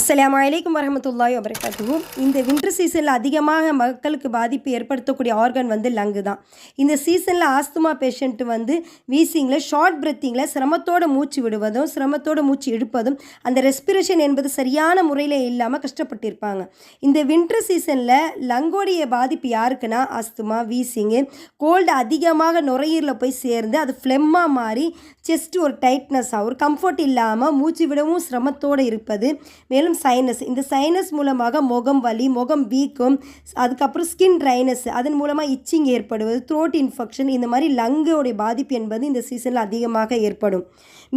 அஸ்ஸலாமு அலைக்கும் வரஹ்மத்துல்லாஹி வபரகாத்துஹு. இந்த வின்டர் சீசனில் அதிகமாக மக்களுக்கு பாதிப்பு ஏற்படுத்தக்கூடிய ஆர்கன் வந்து லங்கு தான். இந்த சீசனில் ஆஸ்துமா பேஷண்ட்டு வந்து வீசிங்கில் ஷார்ட் பிரெத்திங்கில் சிரமத்தோட மூச்சு விடுவதும் சிரமத்தோட மூச்சு இழுப்பதும் அந்த ரெஸ்பிரேஷன் என்பது சரியான முறையில் இல்லாமல் கஷ்டப்பட்டிருப்பாங்க. இந்த வின்டர் சீசனில் லங்கோடைய பாதிப்பு யாருக்குன்னா ஆஸ்துமா, வீசிங்கு, கோல்டு அதிகமாக நுரையீரலில் போய் சேர்ந்து அது ஃப்ளெம்மாக மாறி செஸ்ட் ஒரு டைட்னஸாக ஒரு கம்ஃபர்ட் இல்லாமல் மூச்சு விடவும் சிரமத்தோடு இருப்பது. மேலும் சைனஸ், இந்த சைனஸ் மூலமாக முகம் வலி, முகம் வீக்கம், அதுக்கப்புறம் ஸ்கின் ட்ரைனஸ், அதன் மூலமாக இச்சிங் ஏற்படுவது, த்ரோட் இன்ஃபெக்ஷன், இந்த மாதிரி லங்கோடைய பாதிப்பு என்பது இந்த சீசனில் அதிகமாக ஏற்படும்.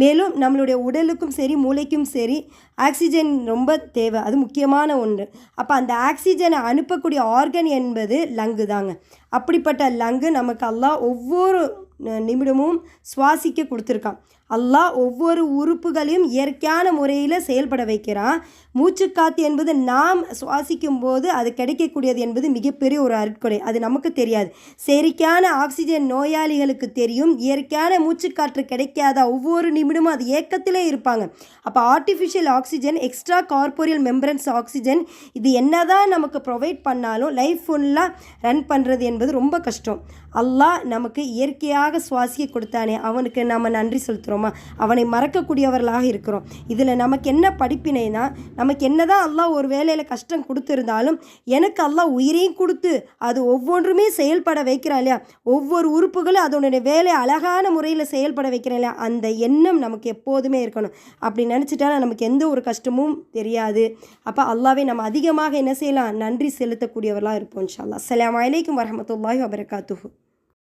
மேலும் நம்மளுடைய உடலுக்கும் சரி மூளைக்கும் சரி ஆக்சிஜன் ரொம்ப தேவை, அது முக்கியமான ஒன்று. அப்போ அந்த ஆக்சிஜனை அனுப்பக்கூடிய ஆர்கன் என்பது லங்கு தாங்க. அப்படிப்பட்ட லங்கு நமக்கு அல்லாஹ் ஒவ்வொரு நிமிடமும் சுவாசிக்க கொடுத்துருக்கான். அல்லாஹ் ஒவ்வொரு உறுப்புகளையும் இயற்கையான முறையில் செயல்பட வைக்கிறான். மூச்சுக்காற்று என்பது நாம் சுவாசிக்கும் போது அது கிடைக்கக்கூடியது என்பது மிகப்பெரிய ஒரு அருட்கொடை. அது நமக்கு தெரியாது. செயற்கையான ஆக்சிஜன் நோயாளிகளுக்கு தெரியும். இயற்கையான மூச்சுக்காற்று கிடைக்காத ஒவ்வொரு நிமிடமும் அது ஏக்கத்திலே இருப்பாங்க. அப்போ artificial oxygen, extra corporeal membranes oxygen, இது என்னதான் நமக்கு ப்ரொவைட் பண்ணாலும் லைஃப் ஃபுல்லாக ரன் பண்ணுறது என்பது ரொம்ப கஷ்டம். அல்லாஹ் நமக்கு இயற்கையாக சுவாசிக்க கொடுத்தானே, அவனுக்கு நம்ம நன்றி செலுத்துகிறோமா? அவனை மறக்கக்கூடியவர்களாக இருக்கிறோம். இதில் நமக்கு என்ன படிப்பினைனா, நமக்கு என்னதான் அல்லாஹ் ஒரு வேலையில் கஷ்டம் கொடுத்துருந்தாலும் எனக்கு அல்லாஹ் உயிரையும் கொடுத்து அது ஒவ்வொன்றுமே செயல்பட வைக்கிறான் இல்லையா, ஒவ்வொரு உறுப்புகளும் அதனுடைய வேலையை அழகான முறையில் செயல்பட வைக்கிறேன் இல்லையா, அந்த எண்ணம் நமக்கு எப்போதுமே இருக்கணும். அப்படி நினச்சிட்டாலும் நமக்கு எந்த ஒரு கஷ்டமும் தெரியாது. அப்போ அல்லாஹ்வை நம்ம அதிகமாக என்ன செய்யலாம், நன்றி செலுத்தக்கூடியவர்களாக இருப்போம் இன்ஷா அல்லாஹ். அஸ்ஸலாமு அலைக்கும் வரஹ்மத்துல்லாஹி வபரகாத்துஹு.